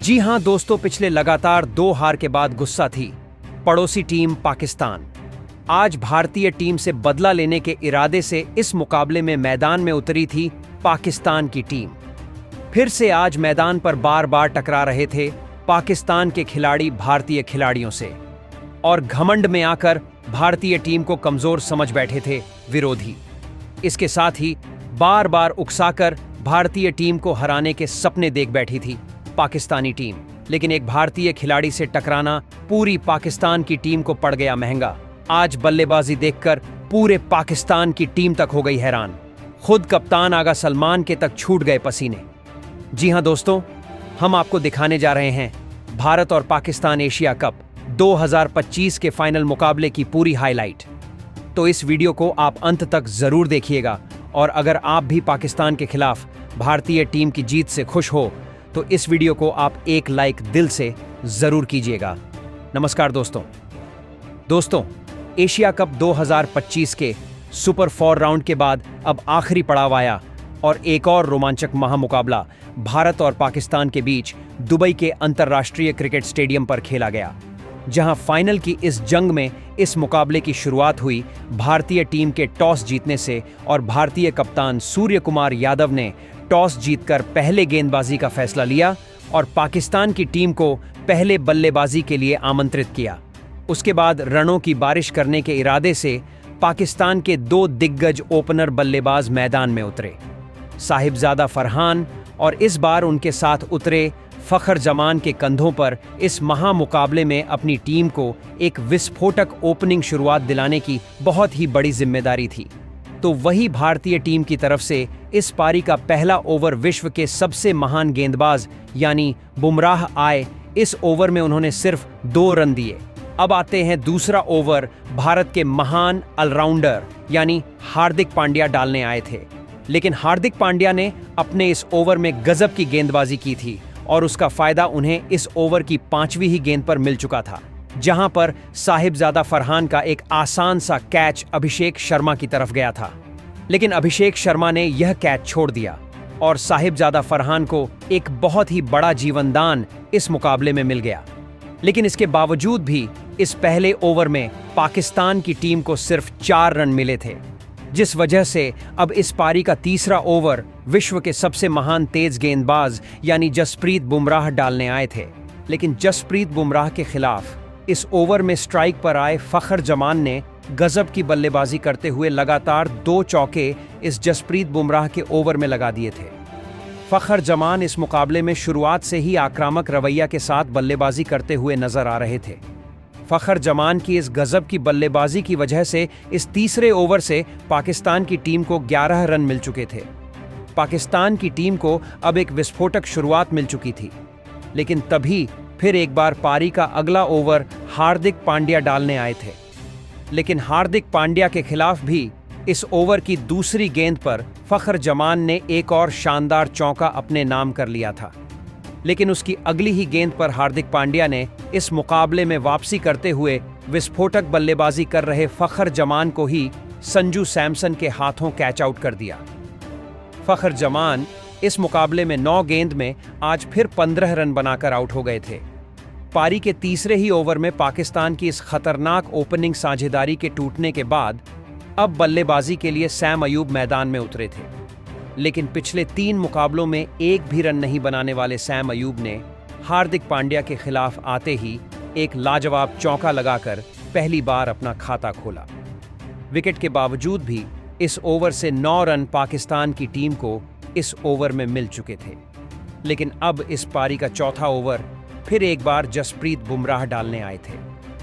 जी हां दोस्तों, पिछले लगातार 2 हार के बाद गुस्सा थी पड़ोसी टीम पाकिस्तान। आज भारतीय टीम से बदला लेने के इरादे से इस मुकाबले में मैदान में उतरी थी पाकिस्तान की टीम। फिर से आज मैदान पर बार बार टकरा रहे थे पाकिस्तान के खिलाड़ी भारतीय खिलाड़ियों से, और घमंड में आकर भारतीय टीम को कमजोर समझ बैठे थे विरोधी। इसके साथ ही बार बार उकसाकर भारतीय टीम को हराने के सपने देख बैठी थी पाकिस्तानी टीम। लेकिन एक भारतीय खिलाड़ी से टकराना पूरी पाकिस्तान की टीम को पड़ गया महंगा। आज बल्लेबाजी देखकर पूरे पाकिस्तान की टीम तक हो गई हैरान। खुद कप्तान आगा सलमान के तक छूट गए पसीने। जी हां दोस्तों, हम आपको दिखाने जा रहे हैं भारत और पाकिस्तान एशिया कप 2025 के फाइनल मुकाबले की पूरी हाईलाइट। तो इस वीडियो को आप अंत तक जरूर देखिएगा, और अगर आप भी पाकिस्तान के खिलाफ भारतीय टीम की जीत से खुश हो तो इस वीडियो को आप एक लाइक दिल से जरूर कीजिएगा। नमस्कार दोस्तों, एशिया कप 2025 के सुपर 4 राउंड के बाद अब आखिरी पड़ाव आया, और एक और रोमांचक महामुकाबला भारत और पाकिस्तान के बीच दुबई के अंतर्राष्ट्रीय क्रिकेट स्टेडियम पर खेला गया, जहां फाइनल की इस जंग में इस मुकाबले की शुरुआत हुई भारतीय टीम के टॉस जीतने से। और भारतीय कप्तान सूर्य कुमार यादव ने टॉस जीतकर पहले गेंदबाजी का फैसला लिया और पाकिस्तान की टीम को पहले बल्लेबाजी के लिए आमंत्रित किया। उसके बाद रनों की बारिश करने के इरादे से पाकिस्तान के 2 दिग्गज ओपनर बल्लेबाज मैदान में उतरे, साहिबजादा फरहान, और इस बार उनके साथ उतरे फखर जमान के कंधों पर इस महामुकाबले में अपनी टीम को एक विस्फोटक ओपनिंग शुरुआत दिलाने की बहुत ही बड़ी जिम्मेदारी थी। तो वही भारतीय टीम की तरफ से इस पारी का पहला ओवर विश्व के सबसे महान गेंदबाज यानी बुमराह आए। इस ओवर में उन्होंने सिर्फ 2 रन दिए। अब आते हैं दूसरा ओवर, भारत के महान ऑलराउंडर यानी हार्दिक पांड्या डालने आए थे। लेकिन हार्दिक पांड्या ने अपने इस ओवर में गजब की गेंदबाजी की थी, और उसका फायदा उन्हें इस ओवर की 5वीं ही गेंद पर मिल चुका था, जहां पर साहिबजादा फरहान का एक आसान सा कैच अभिषेक शर्मा की तरफ गया था। लेकिन अभिषेक शर्मा ने यह कैच छोड़ दिया, और साहिबजादा फरहान को एक बहुत ही बड़ा जीवनदान इस मुकाबले में मिल गया। लेकिन इसके बावजूद भी इस पहले ओवर में पाकिस्तान की टीम को सिर्फ 4 रन मिले थे, जिस वजह से अब इस पारी का तीसरा ओवर विश्व के सबसे महान तेज गेंदबाज यानी जसप्रीत बुमराह डालने आए थे। लेकिन जसप्रीत बुमराह के खिलाफ इस ओवर में स्ट्राइक पर आए फखर जमान ने गजब की बल्लेबाजी करते हुए लगातार 2 चौके इस जसप्रीत बुमराह के ओवर में लगा दिए थे। फखर जमान इस मुकाबले में शुरुआत से ही आक्रामक रवैया के साथ बल्लेबाजी करते हुए नजर आ रहे थे। फखर जमान की इस गजब की बल्लेबाजी की वजह से इस तीसरे ओवर से पाकिस्तान की टीम को 11 रन मिल चुके थे। पाकिस्तान की टीम को अब एक विस्फोटक शुरुआत मिल चुकी थी। लेकिन तभी फिर एक बार पारी का अगला ओवर हार्दिक पांड्या डालने आए थे। लेकिन हार्दिक पांड्या के खिलाफ भी इस ओवर की दूसरी गेंद पर फखर जमान ने एक और शानदार चौका अपने नाम कर लिया था। लेकिन उसकी अगली ही गेंद पर हार्दिक पांड्या ने इस मुकाबले में वापसी करते हुए विस्फोटक बल्लेबाजी कर रहे फखर जमान को ही संजू सैमसन के हाथों कैच आउट कर दिया। फखर जमान इस मुकाबले में 9 गेंद में आज फिर 15 रन बनाकर आउट हो गए थे। पारी के तीसरे ही ओवर में पाकिस्तान की इस खतरनाक ओपनिंग साझेदारी के टूटने के बाद अब बल्लेबाजी के लिए सैम अयूब मैदान में उतरे थे। लेकिन पिछले 3 मुकाबलों में एक भी रन नहीं बनाने वाले सैम अयूब ने हार्दिक पांड्या के खिलाफ आते ही एक लाजवाब चौका लगाकर पहली बार अपना खाता खोला। विकेट के बावजूद भी इस ओवर से 9 रन पाकिस्तान की टीम को इस ओवर में मिल चुके थे। लेकिन अब इस पारी का चौथा ओवर फिर एक बार जसप्रीत बुमराह डालने आए थे।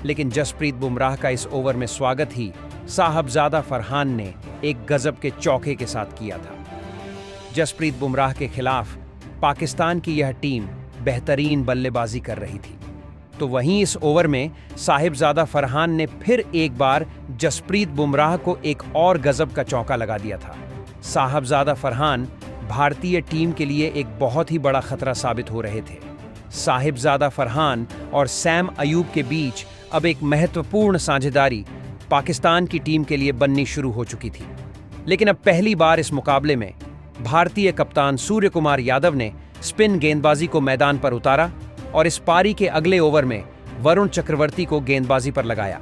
लेकिन जसप्रीत बुमराह का इस ओवर में स्वागत ही साहबजादा फरहान ने एक गजब के चौके के साथ किया था। जसप्रीत बुमराह के खिलाफ पाकिस्तान की यह टीम बेहतरीन बल्लेबाजी कर रही थी। तो वहीं इस ओवर में साहिबजादा फरहान ने फिर एक बार जसप्रीत बुमराह को एक और गजब का चौका लगा दिया था। साहिबजादा फरहान भारतीय टीम के लिए एक बहुत ही बड़ा खतरा साबित हो रहे थे। साहिबजादा फरहान और सैम अयूब के बीच अब एक महत्वपूर्ण साझेदारी पाकिस्तान की टीम के लिए बननी शुरू हो चुकी थी। लेकिन अब पहली बार इस मुकाबले में भारतीय कप्तान सूर्य कुमार यादव ने स्पिन गेंदबाजी को मैदान पर उतारा और इस पारी के अगले ओवर में वरुण चक्रवर्ती को गेंदबाजी पर लगाया।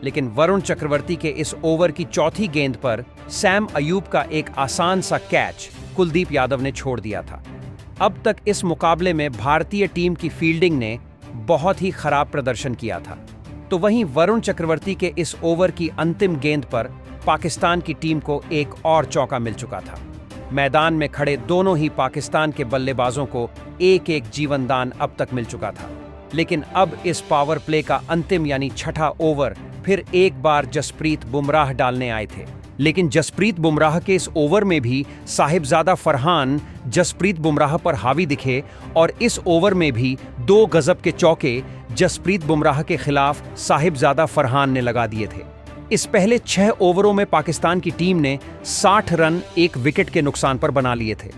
लेकिन वरुण चक्रवर्ती के इस ओवर की चौथी गेंद पर सैम अयूब का एक आसान सा कैच कुलदीप यादव ने छोड़ दिया था। अब तक इस मुकाबले में भारतीय टीम की फील्डिंग ने बहुत ही खराब प्रदर्शन किया था, तो वहीं वरुण चक्रवर्ती के इस ओवर की अंतिम गेंद पर पाकिस्तान की टीम को एक और चौका मिल चुका था। मैदान में खड़े दोनों ही पाकिस्तान के बल्लेबाजों को एक एक जीवनदान अब तक मिल चुका था। लेकिन अब इस पावर प्ले का अंतिम यानी छठा ओवर फिर एक बार जसप्रीत बुमराह डालने आए थे। लेकिन जसप्रीत बुमराह के इस ओवर में भी साहिबजादा फरहान जसप्रीत बुमराह पर हावी दिखे और इस ओवर में भी 2 गजब के चौके जसप्रीत बुमराह के खिलाफ साहिबजादा फरहान ने लगा दिए थे। इस पहले 6 ओवरों में पाकिस्तान की टीम ने 60 रन 1 विकेट के नुकसान पर बना लिए थे।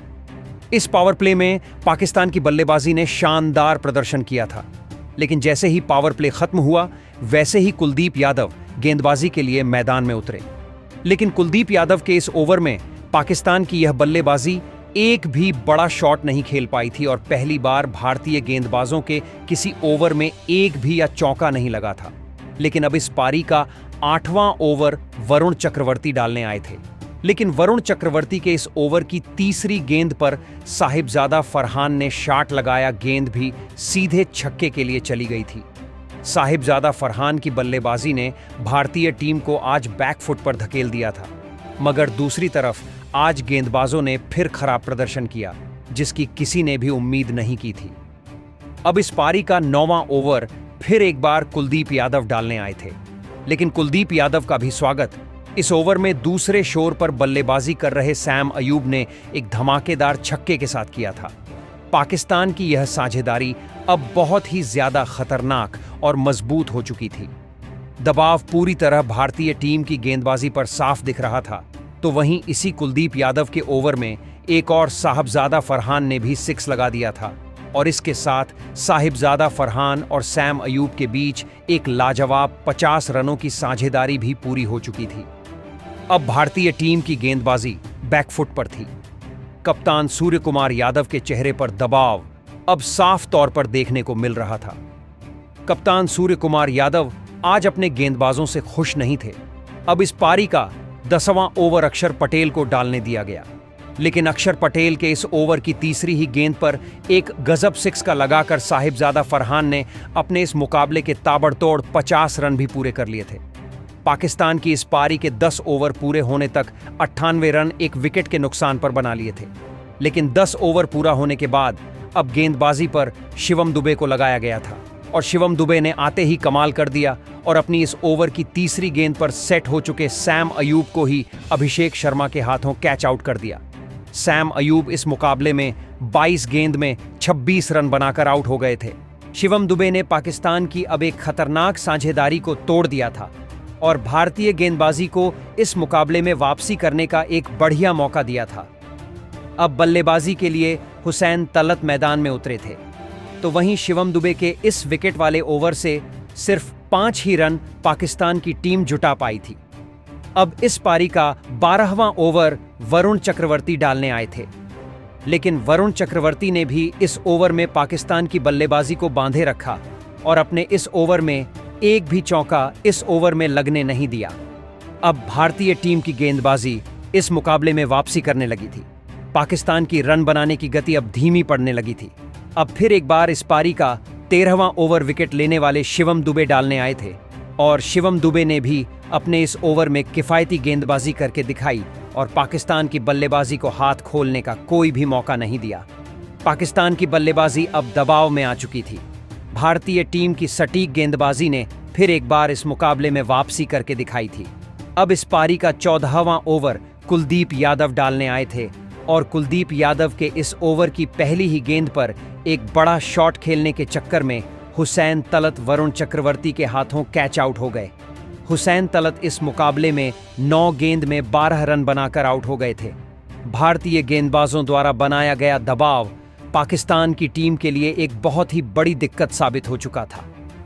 इस पावर प्ले में पाकिस्तान की बल्लेबाजी ने शानदार प्रदर्शन किया था, लेकिन जैसे ही पावर प्ले खत्म हुआ वैसे ही कुलदीप यादव गेंदबाजी के लिए मैदान में उतरे। लेकिन कुलदीप यादव के इस ओवर में पाकिस्तान की यह बल्लेबाजी एक भी बड़ा शॉट नहीं खेल पाई थी और पहली बार भारतीय गेंदबाजों के किसी ओवर में एक भी या चौका नहीं लगा था। लेकिन अब इस पारी का 8वां ओवर वरुण चक्रवर्ती डालने आए थे। लेकिन वरुण चक्रवर्ती के इस ओवर की तीसरी गेंद पर साहिबजादा फरहान ने शॉट लगाया, गेंद भी सीधे छक्के के लिए चली गई थी। साहिबजादा फरहान की बल्लेबाजी ने भारतीय टीम को आज बैकफुट पर धकेल दिया था, मगर दूसरी तरफ आज गेंदबाजों ने फिर खराब प्रदर्शन किया, जिसकी किसी ने भी उम्मीद नहीं की थी। अब इस पारी का 9वां ओवर फिर एक बार कुलदीप यादव डालने आए थे, लेकिन कुलदीप यादव का भी स्वागत। इस ओवर में दूसरे शोर पर बल्लेबाजी कर रहे सैम अयूब ने एक धमाकेदार छक्के के साथ किया था। पाकिस्तान की यह साझेदारी अब बहुत ही ज्यादा खतरनाक और मजबूत हो चुकी थी। दबाव पूरी तरह भारतीय टीम की गेंदबाजी पर साफ दिख रहा था, तो वहीं इसी कुलदीप यादव के ओवर में एक और साहिबजादा फरहान ने भी 6 लगा दिया था और इसके साथ साहिबजादा फरहान और सैम अयूब के बीच एक लाजवाब 50 रनों की साझेदारी भी पूरी हो चुकी थी। अब भारतीय टीम की गेंदबाजी बैकफुट पर थी। कप्तान सूर्यकुमार यादव के चेहरे पर दबाव अब साफ तौर पर देखने को मिल रहा था। कप्तान सूर्यकुमार यादव आज अपने गेंदबाजों से खुश नहीं थे। अब इस पारी का 10वां ओवर अक्षर पटेल को डालने दिया गया, लेकिन अक्षर पटेल के इस ओवर की तीसरी ही गेंद पर एक गजब 6 का लगाकर साहिबजादा फरहान ने अपने इस मुकाबले के ताबड़तोड़ 50 रन भी पूरे कर लिए थे। पाकिस्तान की इस पारी के 10 ओवर पूरे होने तक 98 रन 1 विकेट के नुकसान पर बना लिए थे, लेकिन 10 ओवर पूरा होने के बाद अब गेंदबाजी पर शिवम दुबे को लगाया गया था और शिवम दुबे ने आते ही कमाल कर दिया और अपनी इस ओवर की तीसरी गेंद पर सेट हो चुके सैम अयूब को ही अभिषेक शर्मा के हाथों कैच आउट कर दिया। सैम अयूब इस मुकाबले में 22 गेंद में 26 रन बनाकर आउट हो गए थे। शिवम दुबे ने पाकिस्तान की अब एक खतरनाक साझेदारी को तोड़ दिया था और भारतीय गेंदबाजी को इस मुकाबले में वापसी करने का एक बढ़िया मौका दिया था। अब बल्लेबाजी के लिए हुसैन तलत मैदान में उतरे थे, तो वहीं शिवम दुबे के इस विकेट वाले ओवर से सिर्फ 5 ही रन पाकिस्तान की टीम जुटा पाई थी। अब इस पारी का 12वां ओवर वरुण चक्रवर्ती डालने आए थे, लेकिन वरुण चक्रवर्ती ने भी इस ओवर में पाकिस्तान की बल्लेबाजी को बांधे रखा और अपने इस ओवर में एक भी चौका इस ओवर में लगने नहीं दिया। अब भारतीय टीम की गेंदबाजी इस मुकाबले में वापसी करने लगी थी। पाकिस्तान की रन बनाने की गति अब धीमी पड़ने लगी थी। अब फिर एक बार इस पारी का 13वां ओवर विकेट लेने वाले शिवम दुबे डालने आए थे और शिवम दुबे ने भी अपने इस ओवर में किफायती गेंदबाजी करके दिखाई और पाकिस्तान की बल्लेबाजी को हाथ खोलने का कोई भी मौका नहीं दिया। पाकिस्तान की बल्लेबाजी अब दबाव में आ चुकी थी। भारतीय टीम की सटीक गेंदबाजी ने फिर एक बार इस मुकाबले में वापसी करके दिखाई थी। अब इस पारी का 14वां ओवर कुलदीप यादव डालने आए थे और कुलदीप यादव के इस ओवर की पहली ही गेंद पर एक बड़ा शॉट खेलने के चक्कर में हुसैन तलत वरुण चक्रवर्ती के हाथों कैच आउट हो गए। हुसैन तलत इस मुकाबले में 9 गेंद में 12 रन बनाकर आउट हो गए थे। भारतीय गेंदबाजों द्वारा बनाया गया दबाव पाकिस्तान की टीम के लिए एक बहुत ही बड़ी दिक्कत साबित हो चुका था,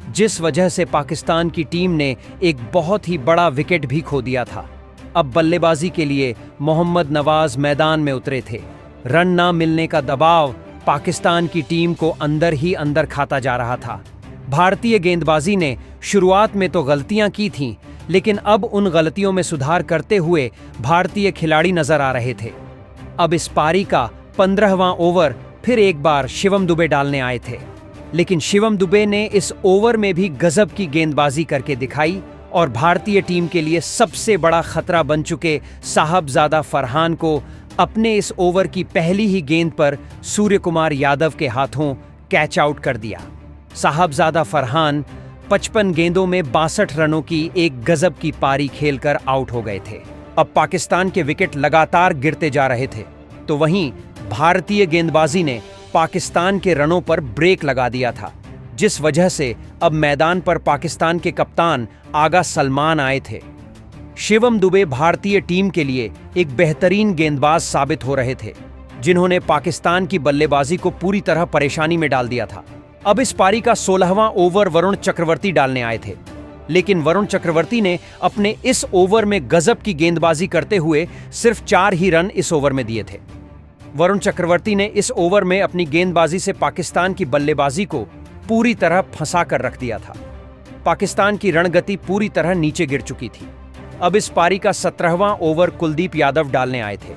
जिस वजह से पाकिस्तान की टीम ने एक बहुत ही बड़ा विकेट भी खो दिया था। अब बल्लेबाजी के लिए मोहम्मद नवाज मैदान में उतरे थे। रन ना मिलने का दबाव पाकिस्तान की टीम को अंदर ही अंदर खाता जा रहा था। भारतीय गेंदबाजी ने शुरुआत में तो गलतियां की थीं, लेकिन अब उन गलतियों में सुधार करते हुए भारतीय खिलाड़ी नजर आ रहे थे। अब इस पारी का 15वां ओवर फिर एक बार शिवम दुबे डालने आए थे, लेकिन शिवम दुबे ने इस ओवर में भी गजब की गेंदबाजी करके दिखाई और भारतीय टीम के लिए सबसे बड़ा खतरा बन चुके साहबजादा फरहान को अपने इस ओवर की पहली ही गेंद पर सूर्य कुमार यादव के हाथों कैच आउट कर दिया। साहबजादा फरहान 55 गेंदों में 62 रनों की एक गजब की पारी खेलकर आउट हो गए थे। अब पाकिस्तान के विकेट लगातार गिरते जा रहे थे, तो वहीं भारतीय गेंदबाजी ने पाकिस्तान के रनों पर ब्रेक लगा दिया था, जिस वजह से अब मैदान पर पाकिस्तान के कप्तान आगा सलमान आए थे। शिवम दुबे भारतीय टीम के लिए एक बेहतरीन गेंदबाज साबित हो रहे थे, जिन्होंने पाकिस्तान की बल्लेबाजी को पूरी तरह परेशानी में डाल दिया था। अब इस पारी का 16वां ओवर वरुण चक्रवर्ती डालने आए थे, लेकिन वरुण चक्रवर्ती ने अपने इस ओवर में गजब की गेंदबाजी करते हुए सिर्फ 4 ही रन इस ओवर में दिए थे। वरुण चक्रवर्ती ने इस ओवर में अपनी गेंदबाजी से पाकिस्तान की बल्लेबाजी को पूरी तरह फंसा कर रख दिया था। पाकिस्तान की रणगति पूरी तरह नीचे गिर चुकी थी। अब इस पारी का 17वां ओवर कुलदीप यादव डालने आए थे,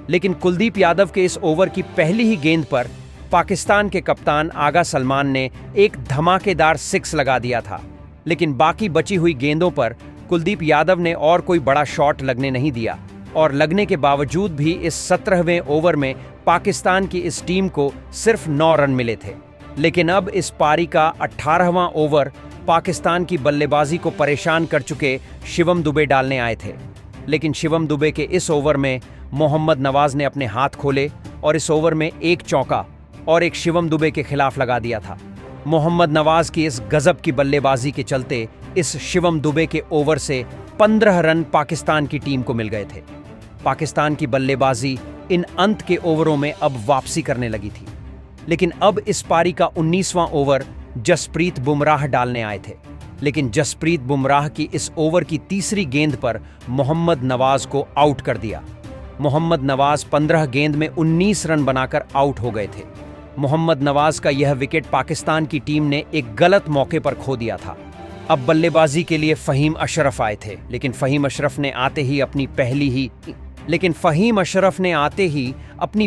लेकिन कुलदीप यादव के इस ओवर की पहली ही गेंद पर पाकिस्तान के कप्तान आगा सलमान ने एक धमाकेदार 6 लगा दिया था, लेकिन बाकी बची हुई गेंदों पर कुलदीप यादव ने और कोई बड़ा शॉट लगने नहीं दिया और लगने के बावजूद भी इस 17वें ओवर में पाकिस्तान की इस टीम को सिर्फ 9 रन मिले थे। लेकिन अब इस पारी का 18वां ओवर पाकिस्तान की बल्लेबाजी को परेशान कर चुके शिवम दुबे डालने आए थे, लेकिन शिवम दुबे के इस ओवर में मोहम्मद नवाज ने अपने हाथ खोले और इस ओवर में एक चौका और एक शिवम दुबे के खिलाफ लगा दिया था। मोहम्मद नवाज की इस गजब की बल्लेबाजी के चलते इस शिवम दुबे के ओवर से 15 रन पाकिस्तान की टीम को मिल गए थे। पाकिस्तान की बल्लेबाजी इन अंत के ओवरों में अब वापसी करने लगी थी, लेकिन अब इस पारी का 19वां ओवर जसप्रीत बुमराह डालने आए थे, लेकिन जसप्रीत बुमराह की इस ओवर की तीसरी गेंद पर मोहम्मद नवाज को आउट कर दिया। मोहम्मद नवाज 15 गेंद में 19 रन बनाकर आउट हो गए थे। मोहम्मद नवाज का यह विकेट पाकिस्तान की टीम ने एक गलत मौके पर खो दिया था। अब बल्लेबाजी के लिए फ़हीम अशरफ आए थे, लेकिन फ़हीम अशरफ ने आते ही अपनी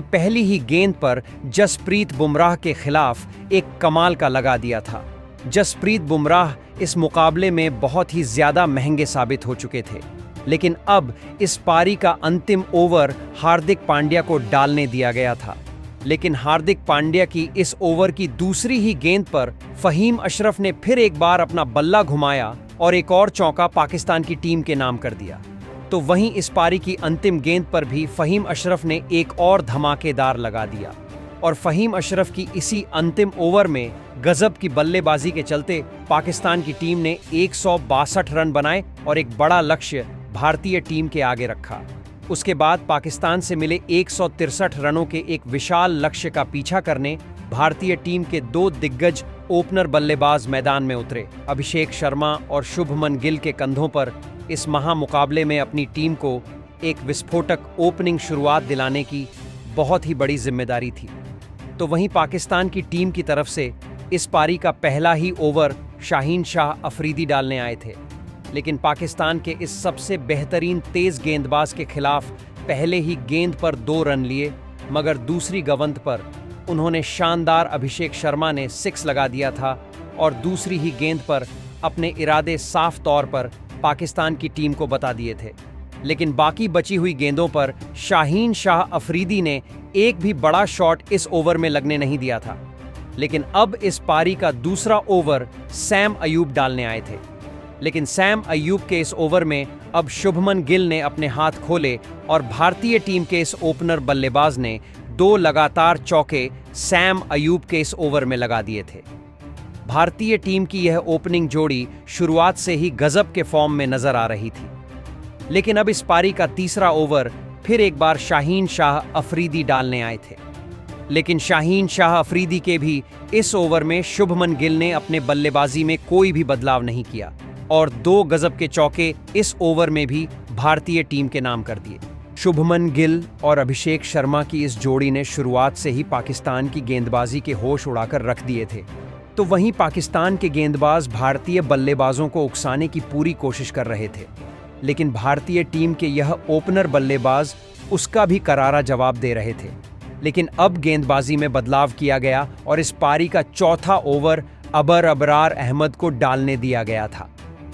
पहली ही गेंद पर जसप्रीत बुमराह के खिलाफ एक कमाल का लगा दिया था। जसप्रीत बुमराह इस मुकाबले में बहुत ही ज़्यादा महंगे साबित हो चुके थे, लेकिन अब इस पारी का अंतिम ओवर हार्दिक पांड्या को डालने दिया गया था, लेकिन हार्दिक पांड्या की इस ओवर की दूसरी ही गेंद पर फ़हीम अशरफ ने फिर एक बार अपना बल्ला घुमाया और एक और चौका पाकिस्तान की टीम के नाम कर दिया। तो वहीं इस पारी की अंतिम गेंद पर भी फ़हीम अशरफ ने एक और धमाकेदार लगा दिया और फ़हीम अशरफ की इसी अंतिम ओवर में गजब की बल्लेबाजी के चलते पाकिस्तान की टीम ने 162 रन बनाए और एक बड़ा लक्ष्य भारतीय टीम के आगे रखा। उसके बाद पाकिस्तान से मिले 163 रनों के एक विशाल लक्ष्य का पीछा करने भारतीय टीम के 2 दिग्गज ओपनर बल्लेबाज मैदान में उतरे। अभिषेक शर्मा और शुभमन गिल के कंधों पर इस महामुकाबले में अपनी टीम को एक विस्फोटक ओपनिंग शुरुआत दिलाने की बहुत ही बड़ी जिम्मेदारी थी। तो वहीं पाकिस्तान की टीम की तरफ से इस पारी का पहला ही ओवर शाहीन शाह अफरीदी डालने आए थे, लेकिन पाकिस्तान के इस सबसे बेहतरीन तेज गेंदबाज के खिलाफ पहले ही गेंद पर 2 रन लिए, मगर दूसरी गेंद पर उन्होंने शानदार अभिषेक शर्मा ने 6 लगा दिया था और दूसरी ही गेंद पर अपने इरादे साफ तौर पर पाकिस्तान की टीम को बता दिए थे। लेकिन बाकी बची हुई गेंदों पर शाहीन शाह अफरीदी ने एक भी बड़ा शॉट इस ओवर में लगने नहीं दिया था। लेकिन अब इस पारी का दूसरा ओवर सैम अयूब डालने आए थे, लेकिन सैम अयूब के इस ओवर में अब शुभमन गिल ने अपने हाथ खोले और भारतीय टीम के इस ओपनर बल्लेबाज ने 2 लगातार चौके सैम अयूब के इस ओवर में लगा दिए थे। भारतीय टीम की यह ओपनिंग जोड़ी शुरुआत से ही गजब के फॉर्म में नजर आ रही थी, लेकिन अब इस पारी का तीसरा ओवर फिर एक बार शाहीन शाह अफरीदी डालने आए थे, लेकिन शाहीन शाह अफरीदी के भी इस ओवर में शुभमन गिल ने अपने बल्लेबाजी में कोई भी बदलाव नहीं किया और 2 गजब के चौके इस ओवर में भी भारतीय टीम के नाम कर दिए। शुभमन गिल और अभिषेक शर्मा की इस जोड़ी ने शुरुआत से ही पाकिस्तान की गेंदबाजी के होश उड़ाकर रख दिए थे। तो वहीं पाकिस्तान के गेंदबाज भारतीय बल्लेबाजों को उकसाने की पूरी कोशिश कर रहे थे, लेकिन भारतीय टीम के यह ओपनर बल्लेबाज उसका भी करारा जवाब दे रहे थे। लेकिन अब गेंदबाजी में बदलाव किया गया और इस पारी का चौथा ओवर अबरार अहमद को डालने दिया गया था।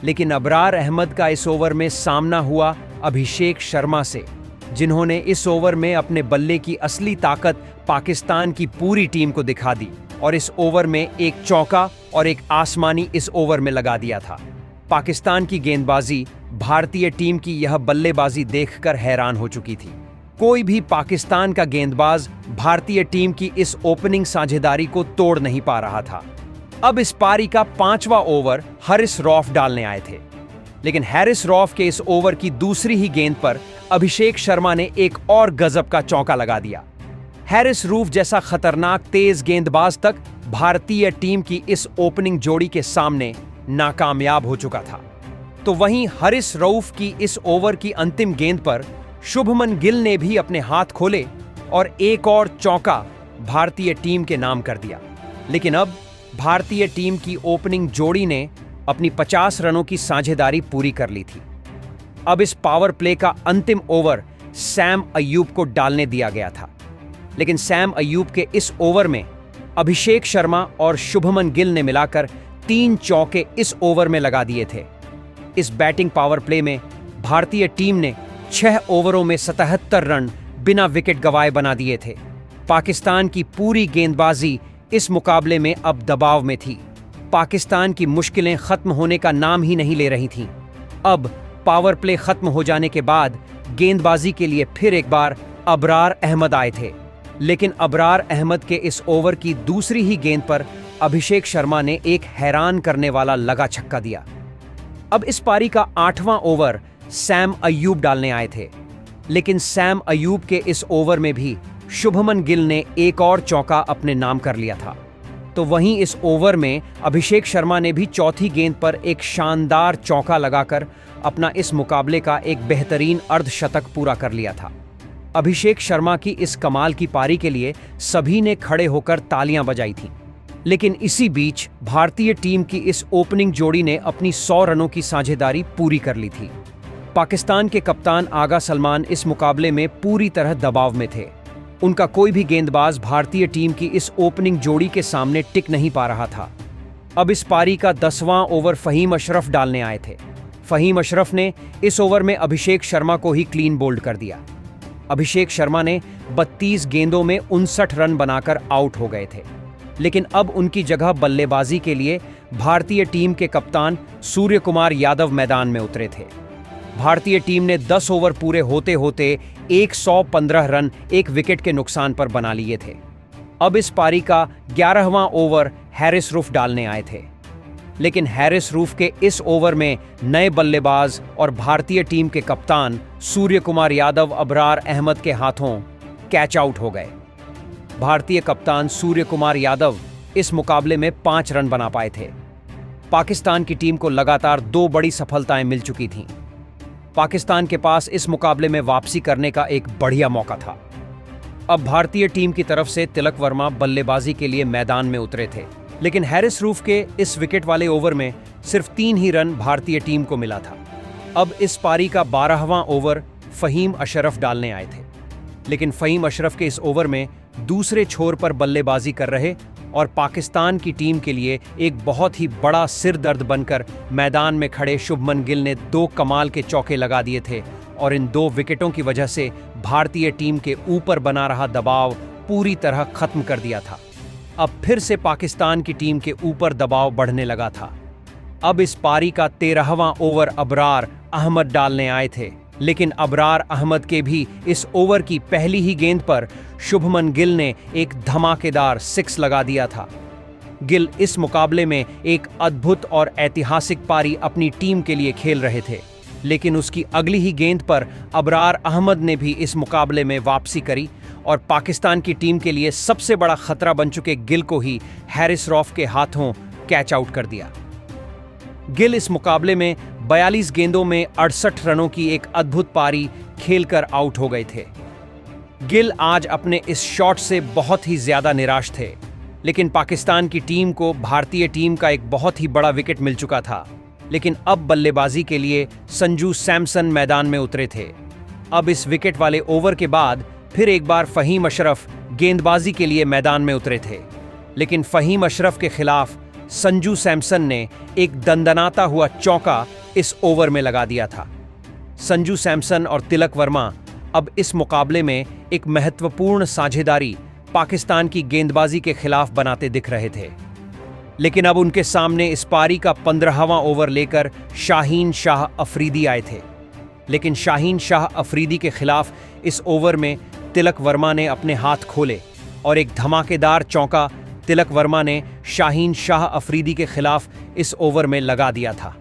लेकिन अबरार अहमद का इस ओवर में सामना हुआ अभिषेक शर्मा से, जिन्होंने इस ओवर में अपने बल्ले की असली ताकत पाकिस्तान की पूरी टीम को दिखा दी और इस ओवर में एक चौका और एक आसमानी इस ओवर में लगा दिया था। पाकिस्तान की गेंदबाजी भारतीय टीम की यह बल्लेबाजी देखकर हैरान हो चुकी थी। कोई भी पाकिस्तान का गेंदबाज भारतीय टीम की इस ओपनिंग साझेदारी को तोड़ नहीं पा रहा था। अब इस पारी का 5वां ओवर हैरिस रॉफ डालने आए थे, लेकिन हैरिस रॉफ के इस ओवर की दूसरी ही गेंद पर अभिषेक शर्मा ने एक और गजब का चौका लगा दिया। हैरिस रूफ जैसा खतरनाक तेज गेंदबाज तक भारतीय टीम की इस ओपनिंग जोड़ी के सामने नाकामयाब हो चुका था। तो वहीं हैरिस रऊफ की इस ओवर की अंतिम गेंद पर शुभमन गिल ने भी अपने हाथ खोले और एक और चौका भारतीय टीम के नाम कर दिया। लेकिन अब भारतीय टीम की ओपनिंग जोड़ी ने अपनी 50 रनों की साझेदारी पूरी कर ली थी। अब इस पावर प्ले का अंतिम ओवर सैम अय्यूब को डालने दिया गया था, लेकिन सैम अय्यूब के इस ओवर में अभिषेक शर्मा और शुभमन गिल ने मिलाकर 3 चौके इस ओवर में लगा दिए थे। इस बैटिंग पावर प्ले में भारतीय टीम ने 6 ओवरों में 77 रन बिना विकेट गंवाए बना दिए थे। पाकिस्तान की पूरी गेंदबाजी इस मुकाबले में अब दबाव में थी। पाकिस्तान की मुश्किलें खत्म होने का नाम ही नहीं ले रही थीं। अब पावर प्ले खत्म हो जाने के बाद गेंदबाजी के लिए फिर एक बार अबरार अहमद आए थे, लेकिन अबरार अहमद के इस ओवर की दूसरी ही गेंद पर अभिषेक शर्मा ने एक हैरान करने वाला लगा छक्का दिया। अब इस पारी का 8वां ओवर सैम अय्यूब डालने आए थे, लेकिन सैम अय्यूब के इस ओवर में भी शुभमन गिल ने एक और चौका अपने नाम कर लिया था। तो वहीं इस ओवर में अभिषेक शर्मा ने भी चौथी गेंद पर एक शानदार चौका लगाकर अपना इस मुकाबले का एक बेहतरीन अर्धशतक पूरा कर लिया था। अभिषेक शर्मा की इस कमाल की पारी के लिए सभी ने खड़े होकर तालियां बजाई थीं। लेकिन इसी बीच भारतीय टीम की इस ओपनिंग जोड़ी ने अपनी 100 रनों की साझेदारी पूरी कर ली थी। पाकिस्तान के कप्तान आगा सलमान इस मुकाबले में पूरी तरह दबाव में थे। उनका कोई भी गेंदबाज भारतीय टीम की इस ओपनिंग जोड़ी के सामने टिक नहीं पा रहा था। अब इस पारी का 10वां ओवर फहीम अशरफ डालने आए थे। फहीम अशरफ ने इस ओवर में अभिषेक शर्मा को ही क्लीन बोल्ड कर दिया। अभिषेक शर्मा ने 32 गेंदों में 59 रन बनाकर आउट हो गए थे, लेकिन अब उनकी जगह बल्लेबाजी के लिए भारतीय टीम के कप्तान सूर्य कुमार यादव मैदान में उतरे थे। भारतीय टीम ने 10 ओवर पूरे होते होते 115 रन एक विकेट के नुकसान पर बना लिए थे। अब इस पारी का 11वां ओवर हैरिस रूफ डालने आए थे, लेकिन हैरिस रूफ के इस ओवर में नए बल्लेबाज और भारतीय टीम के कप्तान सूर्य कुमार यादव अबरार अहमद के हाथों कैच आउट हो गए। भारतीय कप्तान सूर्य कुमार यादव इस मुकाबले में 5 रन बना पाए थे। पाकिस्तान की टीम को लगातार 2 बड़ी सफलताएं मिल चुकी थीं। पाकिस्तान के पास इस मुकाबले में वापसी करने का एक बढ़िया मौका था। अब भारतीय टीम की तरफ से तिलक वर्मा बल्लेबाजी के लिए मैदान में उतरे थे, लेकिन हैरिस रूफ के इस विकेट वाले ओवर में सिर्फ 3 ही रन भारतीय टीम को मिला था। अब इस पारी का 12वां ओवर फहीम अशरफ डालने आए थे, लेकिन फहीम अशरफ के इस ओवर में दूसरे छोर पर बल्लेबाजी कर रहे और पाकिस्तान की टीम के लिए एक बहुत ही बड़ा सिर दर्द बनकर मैदान में खड़े शुभमन गिल ने 2 कमाल के चौके लगा दिए थे और इन 2 विकेटों की वजह से भारतीय टीम के ऊपर बना रहा दबाव पूरी तरह खत्म कर दिया था। अब फिर से पाकिस्तान की टीम के ऊपर दबाव बढ़ने लगा था। अब इस पारी का 13वां ओवर अबरार अहमद डालने आए थे, लेकिन अबरार अहमद के भी इस ओवर की पहली ही गेंद पर शुभमन गिल ने एक धमाकेदार 6 लगा दिया था। गिल इस मुकाबले में एक अद्भुत और ऐतिहासिक पारी अपनी टीम के लिए खेल रहे थे, लेकिन उसकी अगली ही गेंद पर अबरार अहमद ने भी इस मुकाबले में वापसी करी और पाकिस्तान की टीम के लिए सबसे बड़ा खतरा बन चुके गिल को ही हैरिस रॉफ के हाथों कैच आउट कर दिया। गिल इस मुकाबले में 42 गेंदों में 68 रनों की एक अद्भुत पारी खेलकर आउट हो गए थे। गिल आज अपने इस शॉट से बहुत ही ज्यादा निराश थे, लेकिन पाकिस्तान की टीम को भारतीय टीम का एक बहुत ही बड़ा विकेट मिल चुका था। लेकिन अब बल्लेबाजी के लिए संजू सैमसन मैदान में उतरे थे। अब इस विकेट वाले ओवर के बाद फिर एक बार फहीम अशरफ गेंदबाजी के लिए मैदान में उतरे थे, लेकिन फहीम अशरफ के खिलाफ संजू सैमसन ने एक दंदनाता हुआ चौका इस ओवर में लगा दिया था। संजू सैमसन और तिलक वर्मा अब इस मुकाबले में एक महत्वपूर्ण साझेदारी पाकिस्तान की गेंदबाजी के खिलाफ बनाते दिख रहे थे। लेकिन अब उनके सामने इस पारी का 15वां ओवर लेकर शाहीन शाह अफरीदी आए थे। लेकिन शाहीन शाह अफरीदी के खिलाफ इस ओवर में तिलक वर्मा ने अपने हाथ खोले और एक धमाकेदार चौका तिलक वर्मा ने शाहीन शाह अफरीदी के खिलाफ इस ओवर में लगा दिया था।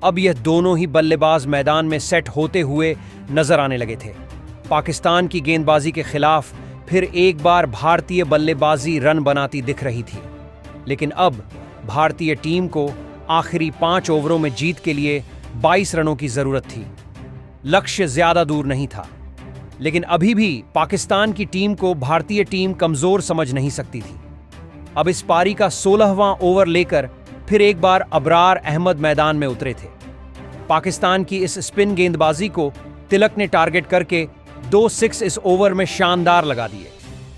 अब यह दोनों ही बल्लेबाज मैदान में सेट होते हुए नजर आने लगे थे। पाकिस्तान की गेंदबाजी के खिलाफ फिर एक बार भारतीय बल्लेबाजी रन बनाती दिख रही थी, लेकिन अब भारतीय टीम को आखिरी 5 ओवरों में जीत के लिए 22 रनों की जरूरत थी। लक्ष्य ज्यादा दूर नहीं था, लेकिन अभी भी पाकिस्तान की टीम को भारतीय टीम कमजोर समझ नहीं सकती थी। अब इस पारी का 16वां ओवर लेकर फिर एक बार अबरार अहमद मैदान में उतरे थे। पाकिस्तान की इस स्पिन गेंदबाजी को तिलक ने टारगेट करके 2 6 इस ओवर में शानदार लगा दिए,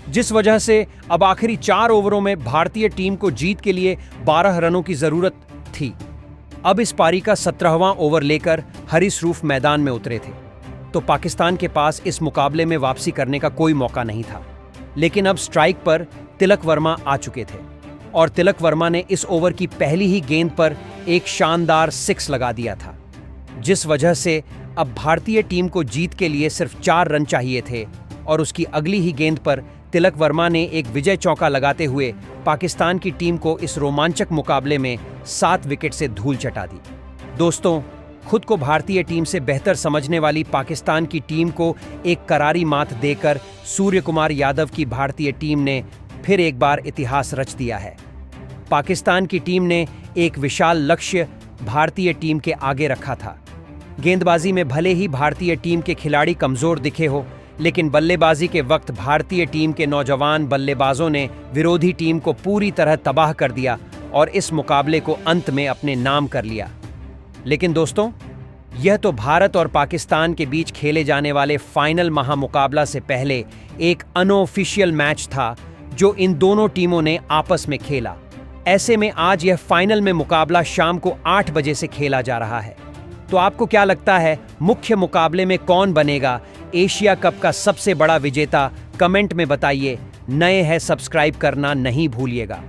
जिस वजह से अब आखिरी 4 ओवरों में भारतीय टीम को जीत के लिए 12 रनों की जरूरत थी। अब इस पारी का 17वां ओवर लेकर हरीश रूफ मैदान में उतरे थे, तो पाकिस्तान के पास इस मुकाबले में वापसी करने का कोई मौका नहीं था। लेकिन अब स्ट्राइक पर तिलक वर्मा आ चुके थे और तिलक वर्मा ने इस ओवर की पहली ही गेंद पर एक शानदार 6 लगा दिया था, जिस वजह से अब भारतीय टीम को जीत के लिए सिर्फ 4 रन चाहिए थे और उसकी अगली ही गेंद पर तिलक वर्मा ने एक विजय चौका लगाते हुए पाकिस्तान की टीम को इस रोमांचक मुकाबले में 7 विकेट से धूल चटा दी। दोस्तों, खुद को भारतीय टीम से बेहतर समझने वाली पाकिस्तान की टीम को एक करारी मात देकर सूर्य कुमार यादव की भारतीय टीम ने फिर एक बार इतिहास रच दिया है। पाकिस्तान की टीम ने एक विशाल लक्ष्य भारतीय टीम के आगे रखा था। गेंदबाजी में भले ही भारतीय टीम के खिलाड़ी कमजोर दिखे हो, लेकिन बल्लेबाजी के वक्त भारतीय टीम के नौजवान बल्लेबाजों ने विरोधी टीम को पूरी तरह तबाह कर दिया और इस मुकाबले को अंत में अपने नाम कर लिया। लेकिन दोस्तों, यह तो भारत और पाकिस्तान के बीच खेले जाने वाले फाइनल महामुकाबला से पहले एक अनऑफिशियल मैच था जो इन दोनों टीमों ने आपस में खेला। ऐसे में आज यह फाइनल में मुकाबला शाम को 8 बजे से खेला जा रहा है। तो आपको क्या लगता है, मुख्य मुकाबले में कौन बनेगा एशिया कप का सबसे बड़ा विजेता? कमेंट में बताइए। नए हैं, सब्सक्राइब करना नहीं भूलिएगा।